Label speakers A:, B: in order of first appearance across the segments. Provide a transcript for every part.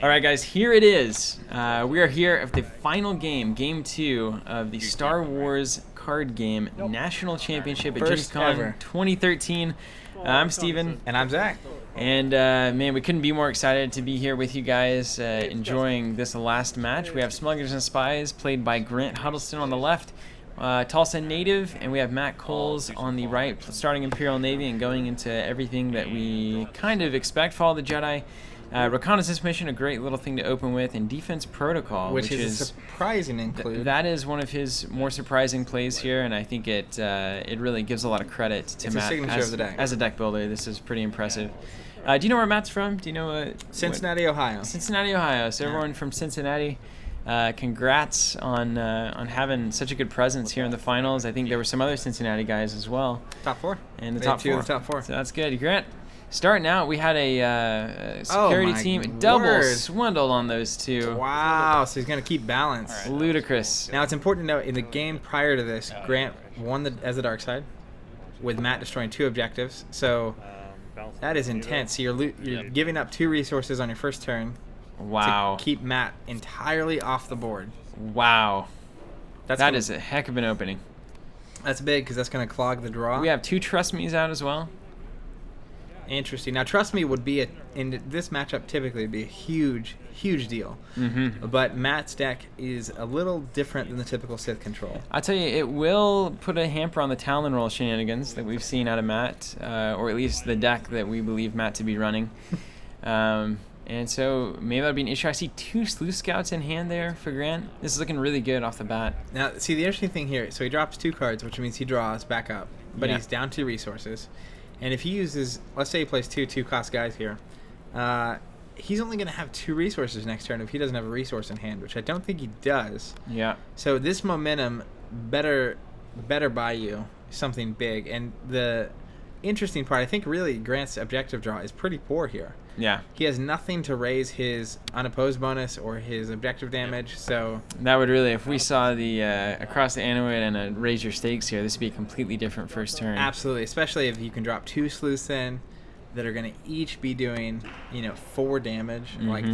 A: All right, guys, here it is. We are here at the final game, Game 2 of the Star Wars card game National Championship at
B: First
A: Gen Con
B: ever.
A: 2013. I'm Steven.
B: And I'm Zach.
A: And, man, we couldn't be more excited to be here with you guys enjoying this last match. We have Smugglers and Spies, played by Grant Huddleston on the left, Tulsa native, and we have Matt Coles on the right, starting Imperial Navy and going into everything that we kind of expect. Follow the Jedi. Reconnaissance mission, a great little thing to open with, and defense protocol,
B: which is a surprising include.
A: That is one of his more surprising plays here, and I think it really gives a lot of credit to Matt as a deck builder. This is pretty impressive. Do you know where Matt's from? Do you know
B: Cincinnati, Ohio.
A: Cincinnati, Ohio. So everyone from Cincinnati, congrats on having such a good presence here in the finals. I think there were some other Cincinnati guys as well.
B: Top four.
A: And the top four.
B: The top four.
A: So that's good. Grant. Starting out, we had a security team double swindled on those two.
B: Wow, so he's going to keep balance.
A: Right. Ludicrous.
B: Now, it's important to note, in the game prior to this, Grant won as the dark side, with Matt destroying 2 objectives. So that is intense. So you're giving up 2 resources on your first turn.
A: Wow.
B: To keep Matt entirely off the board.
A: Wow. That is a heck of an opening.
B: That's big, because that's going to clog the draw.
A: We have 2 Trust Me's out as well.
B: Interesting. Now, Trust Me would be in this matchup typically would be a huge deal.
A: Mm-hmm.
B: But Matt's deck is a little different than the typical Sith control.
A: I'll tell you, it will put a hamper on the Talon Roll shenanigans that we've seen out of Matt, or at least the deck that we believe Matt to be running. And so maybe that'll be an issue. I see 2 Sleuth Scouts in hand there for Grant. This is looking really good off the bat.
B: Now, see, the interesting thing here, so he drops 2 cards, which means he draws back up, but he's down 2 resources. And if he uses, let's say he plays 2 2-cost guys here, he's only going to have 2 resources next turn if he doesn't have a resource in hand, which I don't think he does.
A: Yeah.
B: So this momentum better buy you something big. And the interesting part, I think really Grant's objective draw is pretty poor here.
A: Yeah.
B: He has nothing to raise his unopposed bonus or his objective damage, so...
A: That would really, if we saw the across the Anoid and a raise your stakes here, this would be a completely different first turn.
B: Absolutely, especially if you can drop 2 sleuths in that are going to each be doing, 4 damage.
A: Mm-hmm.
B: Like,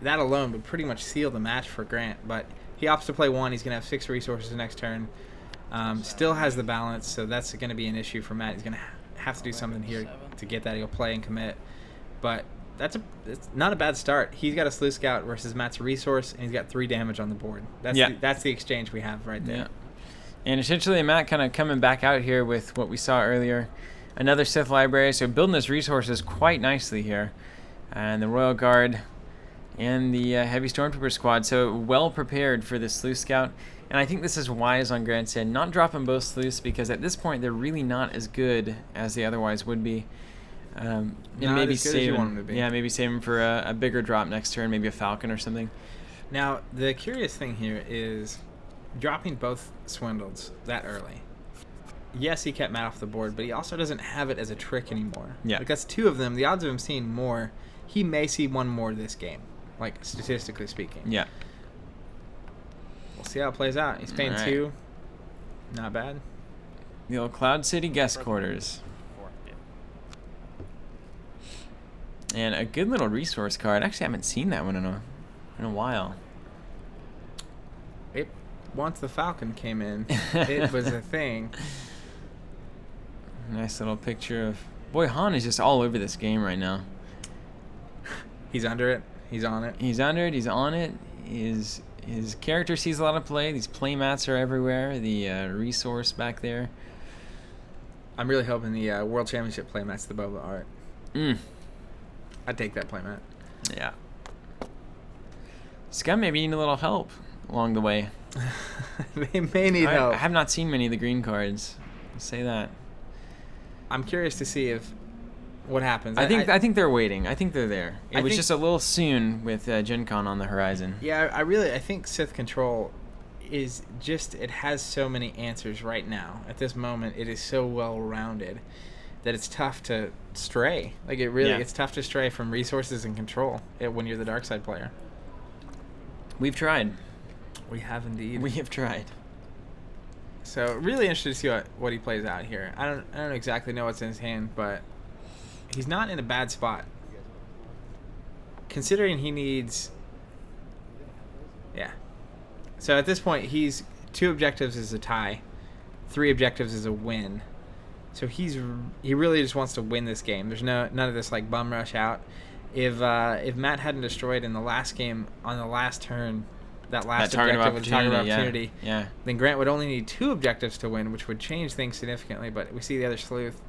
B: that alone would pretty much seal the match for Grant, but he opts to play 1. He's going to have 6 resources next turn. Still has the balance, so that's going to be an issue for Matt. He's going to have to do something here to get that. He'll play and commit. But it's not a bad start. He's got a Sleuth Scout versus Matt's resource, and he's got 3 damage on the board. That's the exchange we have right there.
A: Yeah. And essentially, Matt kind of coming back out here with what we saw earlier. Another Sith library, so building his resources quite nicely here. And the Royal Guard and the Heavy Stormtrooper squad, so well prepared for this Sleuth Scout. And I think this is wise on Grant's end, not dropping both Sleuths, because at this point, they're really not as good as they otherwise would be. And maybe save him. Yeah, maybe save him for a bigger drop next turn, maybe a Falcon or something.
B: Now, the curious thing here is dropping both Swindles that early. Yes, he kept Matt off the board, but he also doesn't have it as a trick anymore.
A: Yeah.
B: Because 2 of them, the odds of him seeing more, he may see 1 more this game, like statistically speaking.
A: Yeah.
B: We'll see how it plays out. He's paying 2. Not bad.
A: The old Cloud City guest quarters. And a good little resource card. Actually, I haven't seen that one in a while.
B: Once the Falcon came in, it was a thing.
A: Nice little picture of... Boy, Han is just all over this game right now.
B: He's under it. He's on it.
A: He's under it. He's on it. His character sees a lot of play. These play mats are everywhere. The resource back there.
B: I'm really hoping the World Championship play mat's the Boba art. I'd take that playmat.
A: Yeah. Scum maybe need a little help along the way.
B: They may need help.
A: I have not seen many of the green cards. I'll say that.
B: I'm curious to see what happens.
A: I think they're waiting. I think they're there. It was just a little soon with Gen Con on the horizon.
B: Yeah, I think Sith Control is just, it has so many answers right now. At this moment, it is so well-rounded that it's tough to stray. Like, it's tough to stray from resources and control when you're the dark side player.
A: We've tried.
B: We have indeed.
A: We have tried.
B: So, really interested to see what he plays out here. I don't exactly know what's in his hand, but he's not in a bad spot. considering he needs... Yeah. So at this point, he's 2 objectives is a tie. 3 objectives is a win. So he really just wants to win this game. There's none of this like bum rush out. If Matt hadn't destroyed in the last game on the last turn, that last objective was target of opportunity,
A: yeah,
B: then Grant would only need 2 objectives to win, which would change things significantly. But we see the other sleuth.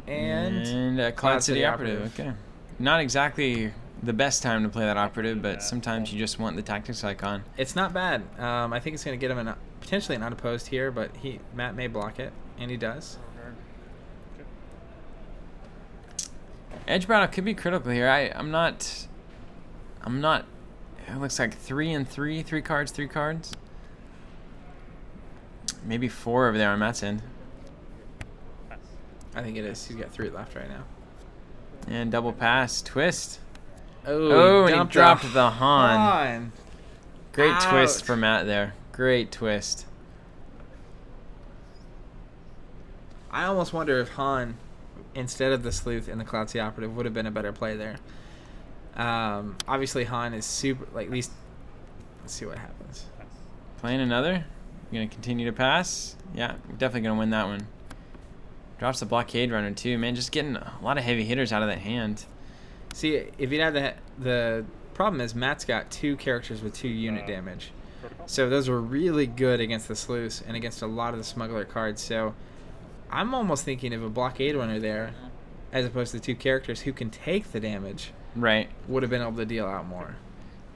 B: And
A: Cloud City Operative. Okay. Not exactly the best time to play that operative, but sometimes you just want the tactics icon.
B: It's not bad. I think it's going to get him potentially an unopposed here, but Matt may block it, and he does.
A: Edge battle could be critical here. I'm not. It looks like 3 and 3, 3 cards, 3 cards. Maybe 4 over there on Matt's end.
B: I think it is. He's got 3 left right now.
A: And double pass, twist.
B: Oh,
A: and he dropped the Han. Great
B: Ouch.
A: twist for Matt there. Great twist.
B: I almost wonder if Han, instead of the sleuth and the Cloud Sea Operative, would have been a better play there. Obviously, Han is super. Like, at least, let's see what happens.
A: Playing another. You're gonna continue to pass. Yeah, definitely gonna win that one. Drops the blockade runner too, man. Just getting a lot of heavy hitters out of that hand.
B: See, if you'd have the problem is Matt's got 2 characters with 2 unit damage, so those were really good against the sleuths and against a lot of the smuggler cards. So I'm almost thinking of a blockade runner there, as opposed to 2 characters who can take the damage.
A: Right.
B: Would have been able to deal out more.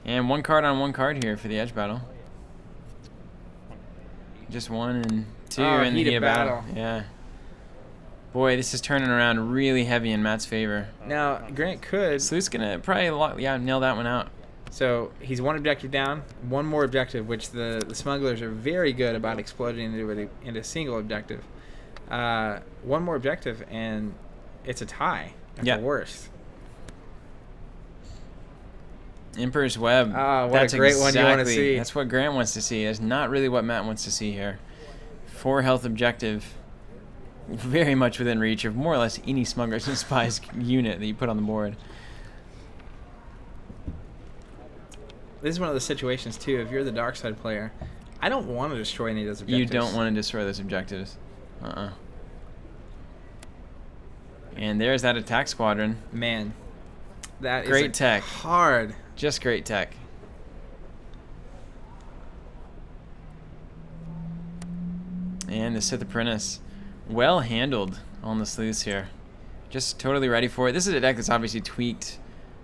A: And 1 card on 1 card here for the edge battle. Just 1 and 2 in the heated battle. Yeah. Boy, this is turning around really heavy in Matt's favor.
B: Now, Grant could...
A: Sleuth's going to probably nail that one out.
B: So, he's 1 objective down, 1 more objective, which the smugglers are very good about exploding into a single objective. 1 more objective, and it's a tie at the worst.
A: Emperor's Web.
B: What that's a great one you want to see.
A: That's what Grant wants to see. It's not really what Matt wants to see here. 4 health objective. Very much within reach of more or less any Smugglers and Spies unit that you put on the board.
B: This is one of the situations, too, if you're the dark side player, I don't want to destroy any of those objectives.
A: You don't want to destroy those objectives. And there's that attack squadron.
B: Man, that is
A: great tech.
B: Hard.
A: Just great tech. And the Sith Apprentice. Well handled on the sleuths here. Just totally ready for it. This is a deck that's obviously tweaked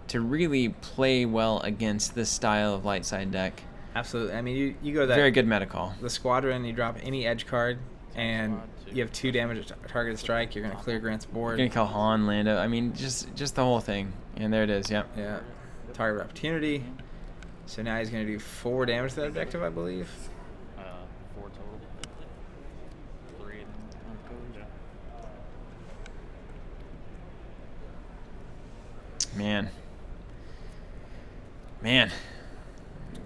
A: to really play well against this style of light side deck.
B: Absolutely. I mean, you go that...
A: Very good meta call.
B: The squadron, you drop any edge card, and you have 2 damage targeted strike. You're going to clear Grant's board.
A: You're going to kill Han, Lando. I mean, just the whole thing. And there it is, yep.
B: Yeah. Target opportunity. So now he's going to do 4 damage to that objective, I believe.
C: 4 total. 3 unopposed.
A: Man.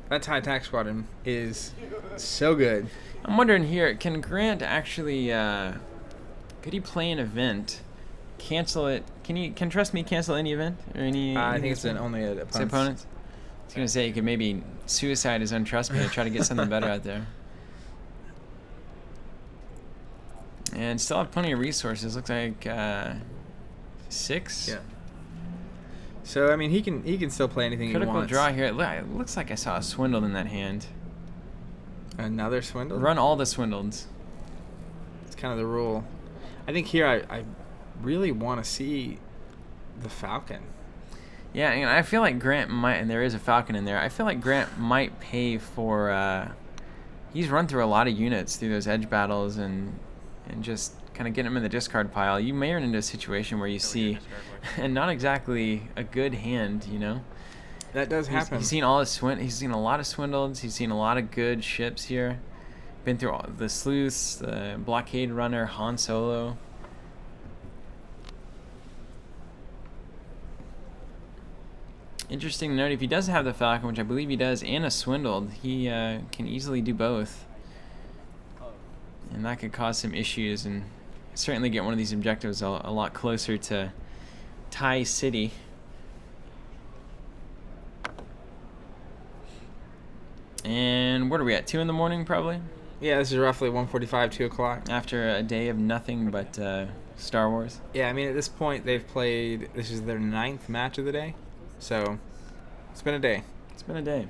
B: That TIE attack squadron is so good.
A: I'm wondering here, can Grant actually, could he play an event, cancel it? Can Trust Me cancel any event or any?
B: I think it's only an
A: opponents. I was gonna say you could maybe suicide his own Trust Me to try to get something better out there. And still have plenty of resources. Looks like 6.
B: Yeah. So I mean, he can still play anything he wants.
A: Critical draw here. It looks like I saw a swindled in that hand.
B: Another swindled?
A: Run all the swindleds.
B: It's kind of the rule. I think here I really want to see the Falcon.
A: Yeah, and I feel like Grant might, and there is a Falcon in there. I feel like Grant might pay for. He's run through a lot of units through those edge battles and just kind of get him in the discard pile. You may run into a situation where you see, and not exactly a good hand, you know.
B: That does happen.
A: He's seen all his He's seen a lot of swindleds. He's seen a lot of good ships here. Been through all the sleuths, the blockade runner, Han Solo. Interesting to note, if he does have the Falcon, which I believe he does, and a swindled, he can easily do both. And that could cause some issues and certainly get one of these objectives a lot closer to TIE City. And what are we at? 2 in the morning, probably?
B: Yeah, this is roughly 1:45, 2 o'clock.
A: After a day of nothing but Star Wars.
B: Yeah, I mean, at this point, they've played... This is their 9th match of the day. So, it's been a day.
A: It's been a day.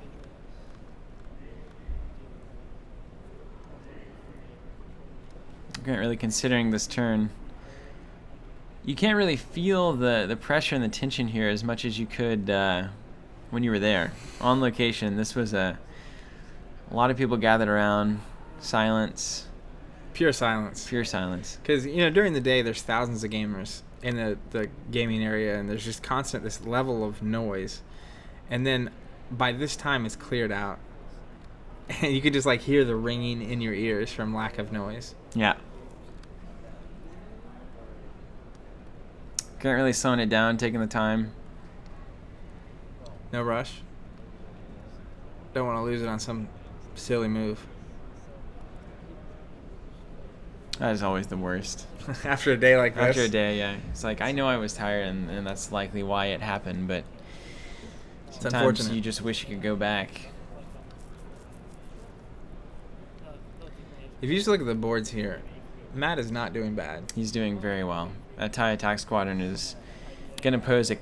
A: Grant really considering this turn. You can't really feel the pressure and the tension here as much as you could when you were there. On location, this was a lot of people gathered around. Silence.
B: Pure silence.
A: Pure silence.
B: Because, during the day, there's thousands of gamers in the gaming area, and there's just constant this level of noise. And then by this time, it's cleared out. And you could just, hear the ringing in your ears from lack of noise.
A: Yeah. Grant really slowing it down, taking the time.
B: No rush. Don't want to lose it on some silly move.
A: That is always the worst.
B: After a day like this?
A: After a day, yeah. It's like, I know I was tired, and that's likely why it happened, but
B: It's
A: sometimes
B: unfortunate.
A: you just wish you could go back.
B: If you just look at the boards here, Matt is not doing bad.
A: He's doing very well. That TIE attack squadron is going to pose a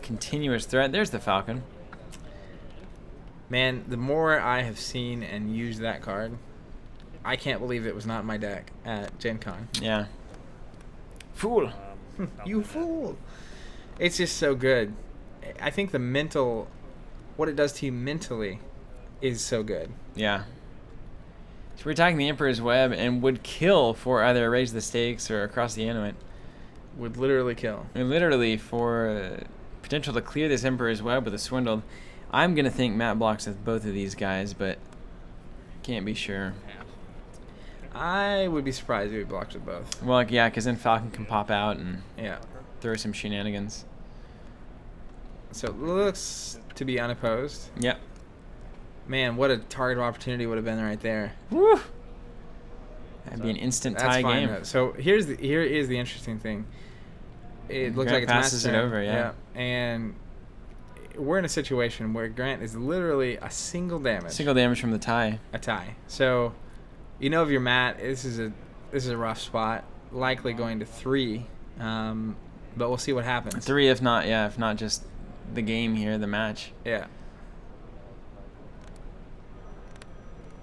A: continuous threat. There's the Falcon.
B: Man, the more I have seen and used that card, I can't believe it was not in my deck at Gen Con.
A: Yeah. Fool.
B: You fool. It's just so good. I think what it does to you mentally is so good.
A: Yeah. So we're attacking the Emperor's Web and would kill for either Raise the Stakes or Across the Annuit.
B: Would literally kill.
A: And literally for potential to clear this Emperor's Web with a Swindled. I'm going to think Matt blocks with both of these guys, but can't be sure.
B: I would be surprised if he blocked with both.
A: Well, yeah, because then Falcon can pop out and
B: Yeah.
A: throw some shenanigans.
B: So it looks to be unopposed.
A: Yep.
B: Man, what a target of opportunity would have been right there.
A: Woo! That'd be an instant
B: That's
A: tie
B: fine,
A: game.
B: though. So here is the interesting thing. It looks
A: Grant
B: like it's
A: passes
B: Matt's
A: it
B: turn.
A: over, yeah.
B: And we're in a situation where Grant is literally a single damage.
A: Single damage from the tie.
B: A tie. So, if you're Matt, this is a rough spot. Likely going to 3, but we'll see what happens.
A: 3, if not just the game here, the match.
B: Yeah.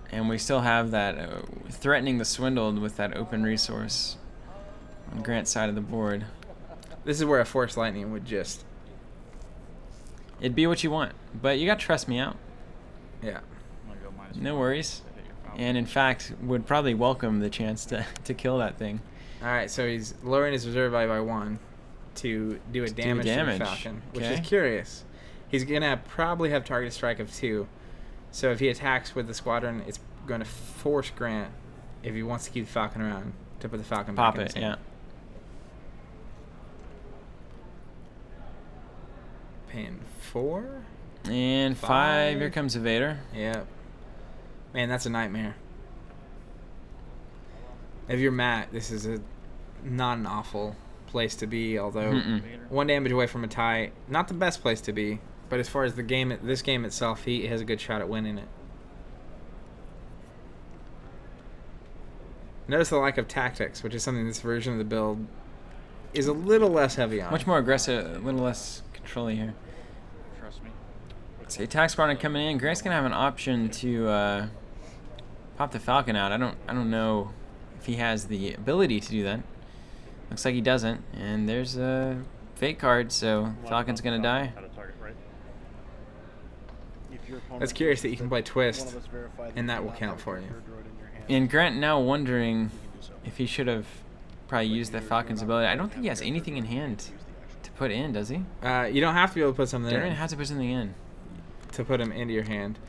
A: And we still have that threatening the Swindled with that open resource on Grant's side of the board.
B: This is where a Force Lightning would just...
A: It'd be what you want, but you got to trust me out.
B: Yeah.
A: No worries. And in fact, would probably welcome the chance to kill that thing.
B: All right, so he's lowering his reserve value by 1 to do a damage to the Falcon, which is curious. He's going to probably have target strike of 2. So if he attacks with the squadron, it's going to force Grant, if he wants to keep the Falcon around, to put the Falcon back
A: Pop
B: in
A: it,
B: his hand.
A: yeah.
B: Paying 4?
A: And 5, here comes Evader.
B: Yep. Man, that's a nightmare. If you're Matt, this is not an awful place to be, although 1 damage away from a tie, not the best place to be, but as far as this game itself, he has a good shot at winning it. Notice the lack of tactics, which is something this version of the build is a little less heavy on.
A: Much more aggressive, a little less controlling here.
C: Trust me.
A: So attack squadron coming in. Grant's gonna have an option to pop the Falcon out. I don't know if he has the ability to do that. Looks like he doesn't. And there's a fate card, so Falcon's gonna die.
B: That's curious that you can play Twist, and that will count for you.
A: And Grant now wondering if he should have probably used the Falcon's ability. I don't think he has anything in hand to put in, does he?
B: You don't have to be able to put something
A: Don't
B: in
A: even have to put something in.
B: to put him into your hand.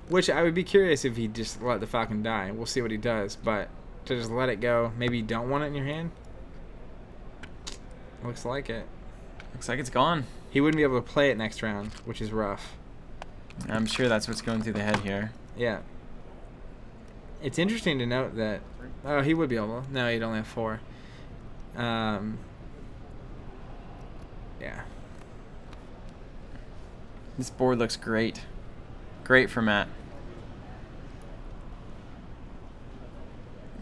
B: Which I would be curious if he just let the Falcon die. We'll see what he does, but to just let it go, maybe you don't want it in your hand? Looks like it.
A: Looks like it's gone.
B: He wouldn't be able to play it next round, which is rough.
A: I'm sure that's what's going through the head here.
B: Yeah. It's interesting to note that... Oh, he would be able... No, he'd only have 4. Yeah.
A: This board looks great. Great for Matt.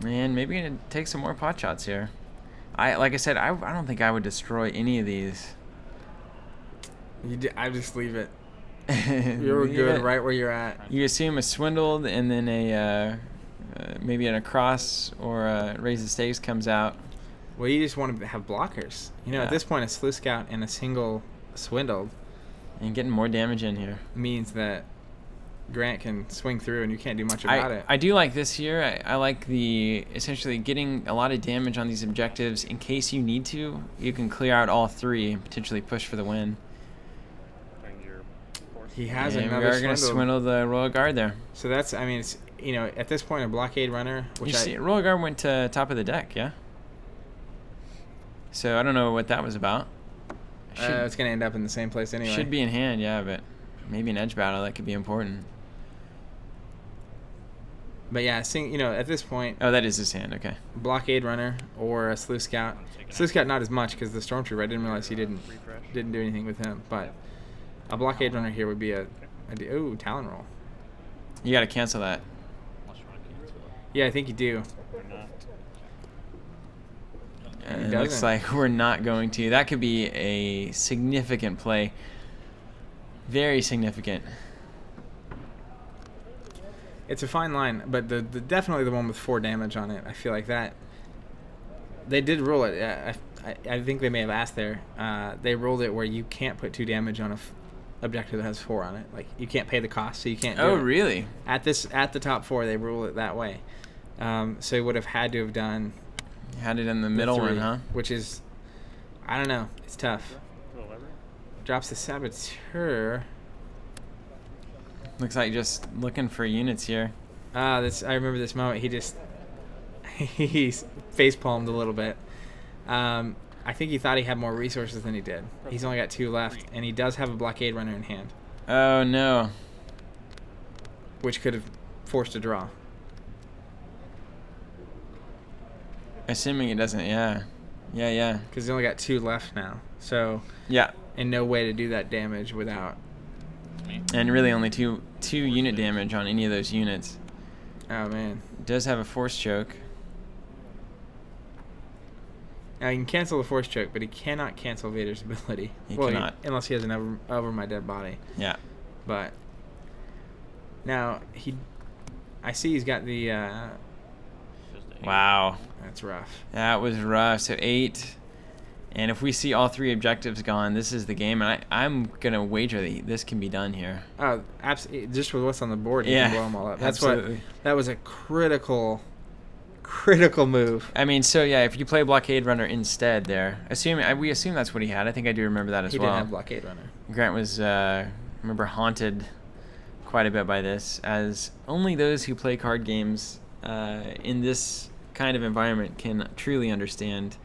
A: And maybe gonna take some more pot shots here. Like I said, I don't think I would destroy any of these.
B: I just leave it. You're good right where you're at.
A: You assume a swindled and then a maybe an across or a raise the stakes comes out.
B: Well, you just want to have blockers. At this point, a Sleuth Scout and a single swindled.
A: And getting more damage in here
B: means that Grant can swing through and you can't do much about it.
A: I do like this here. I like the essentially getting a lot of damage on these objectives in case you need to. You can clear out all three and potentially push for the win.
B: He has
A: and
B: another
A: we are going to swindle the Royal Guard there.
B: So that's, it's, at this point, a blockade runner.
A: Which Royal Guard went to top of the deck, yeah? So I don't know what that was about.
B: It's going to end up in the same place anyway.
A: Should be in hand, yeah, but maybe an edge battle, that could be important.
B: But yeah, at this point...
A: Oh, that is his hand, okay.
B: Blockade runner or a Sleuth Scout. Sleuth Scout not as much because the Stormtrooper, I didn't realize he didn't do anything with him, but... A blockade runner here would be Talon roll.
A: You got to cancel that.
B: Yeah, I think you do.
A: It looks like we're not going to. That could be a significant play. Very significant.
B: It's a fine line, but the definitely the one with 4 damage on it. I feel like that. They did rule it. I think they may have asked there. They ruled it where you can't put 2 damage on a objective that has 4 on it. Like you can't pay the cost, so you can't.
A: Oh, really?
B: At the top 4, they rule it that way. So he would have had to have done.
A: Had it in the middle one, huh?
B: Which is, I don't know. It's tough. Drops the Saboteur.
A: Looks like just looking for units here.
B: I remember this moment. He face palmed a little bit. I think he thought he had more resources than he did. He's only got 2 left, and he does have a blockade runner in hand.
A: Oh no!
B: Which could have forced a draw.
A: Assuming it doesn't, yeah.
B: Because he's only got 2 left now. So
A: yeah,
B: and no way to do that damage without.
A: And really only two unit damage on any of those units.
B: Oh man.
A: Does have a force choke.
B: Now he can cancel the force choke, but he cannot cancel Vader's ability.
A: He cannot.
B: Unless he has an over my dead body.
A: Yeah.
B: But now I see he's got the.
A: Wow.
B: That's rough.
A: That was rough. So 8. And if we see all 3 objectives gone, this is the game. And I'm going to wager that this can be done here.
B: Oh, absolutely. Just with what's on the board, you can blow them all up. That's
A: absolutely.
B: That was a critical move.
A: I mean, so yeah, if you play Blockade Runner instead there, we assume that's what he had. I think I do remember that as well.
B: He did have Blockade Runner.
A: Grant was, remember, haunted quite a bit by this, as only those who play card games in this kind of environment can truly understand.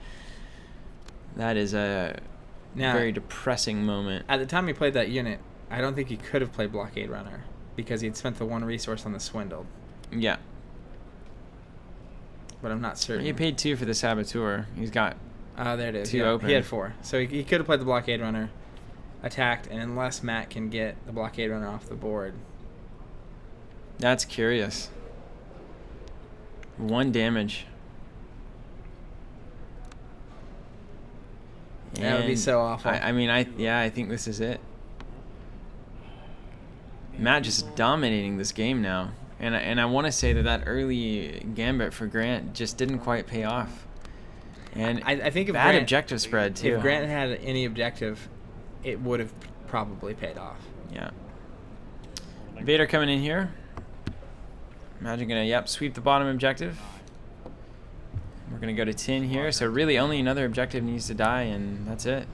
A: That is a very depressing moment.
B: At the time he played that unit, I don't think he could have played Blockade Runner because he had spent the 1 resource on the Swindled.
A: Yeah.
B: But I'm not certain.
A: He paid 2 for the Saboteur. He's got
B: there it is.
A: 2 open.
B: He had 4. So he could have played the Blockade Runner, attacked, and unless Matt can get the Blockade Runner off the board.
A: That's curious. 1 damage.
B: That would be so awful.
A: I think this is it. Matt just dominating this game now. And I want to say that early gambit for Grant just didn't quite pay off. And
B: I think if
A: bad objective spread, too.
B: If Grant had any objective, it would have probably paid off.
A: Yeah. Vader coming in here. Imagine going to, sweep the bottom objective. We're going to go to 10 here. So really only another objective needs to die, and that's it.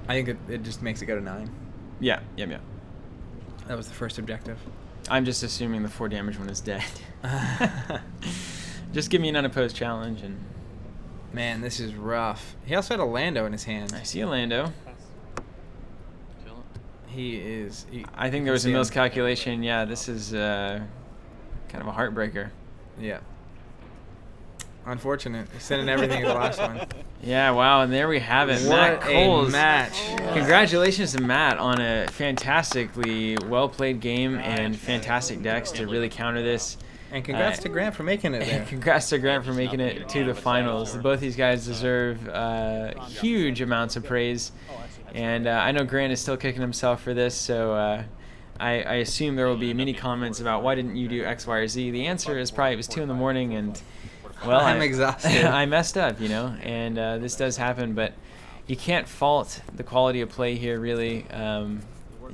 B: I think it just makes it go to 9.
A: Yeah.
B: That was the first objective.
A: I'm just assuming the 4 damage one is dead. Just give me an unopposed challenge. And
B: man, this is rough. He also had a Lando in his hand.
A: I see a Lando. I think there was a miscalculation. Yeah, this is kind of a heartbreaker.
B: Yeah. Unfortunate. Sending everything to the last one.
A: Yeah, wow, and there we have it.
B: What
A: Matt
B: a
A: Coles.
B: match.
A: Congratulations to Matt on a fantastically well-played game and fantastic decks to really counter this.
B: And congrats to Grant for making it there.
A: Congrats to Grant for making it to the finals. Both these guys deserve huge amounts of praise. And I know Grant is still kicking himself for this, so I assume there will be many comments about why didn't you do X, Y, or Z. The answer is probably it was 2 in the morning, and well,
B: I'm exhausted.
A: I messed up, you know, and this does happen, but you can't fault the quality of play here, really.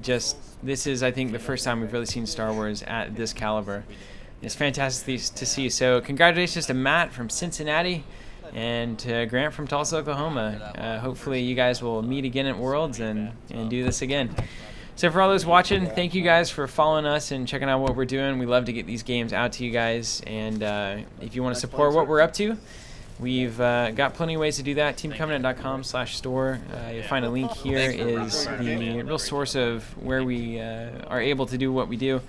A: This is, I think, the first time we've really seen Star Wars at this caliber. It's fantastic to see. So congratulations to Matt from Cincinnati and to Grant from Tulsa, Oklahoma. Hopefully you guys will meet again at Worlds and do this again. So for all those watching, thank you guys for following us and checking out what we're doing. We love to get these games out to you guys. And if you want to support what we're up to, we've got plenty of ways to do that. TeamCovenant.com/store. You'll find a link here is the real source of where we are able to do what we do.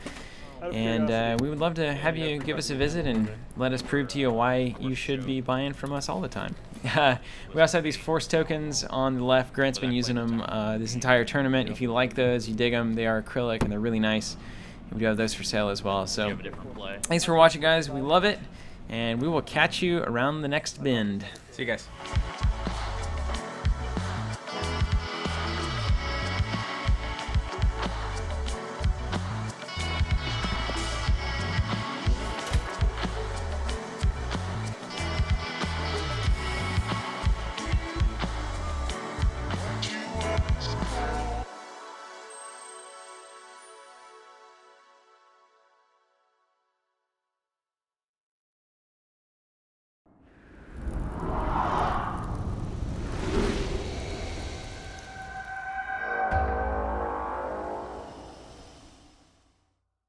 A: And we would love to have you give us a visit and let us prove to you why you should be buying from us all the time. We also have these Force tokens on the left. Grant's been using them this entire tournament. If you like those, you dig them, they are acrylic and they're really nice. We do have those for sale as well. So thanks for watching, guys. We love it. And we will catch you around the next bend.
B: See you guys.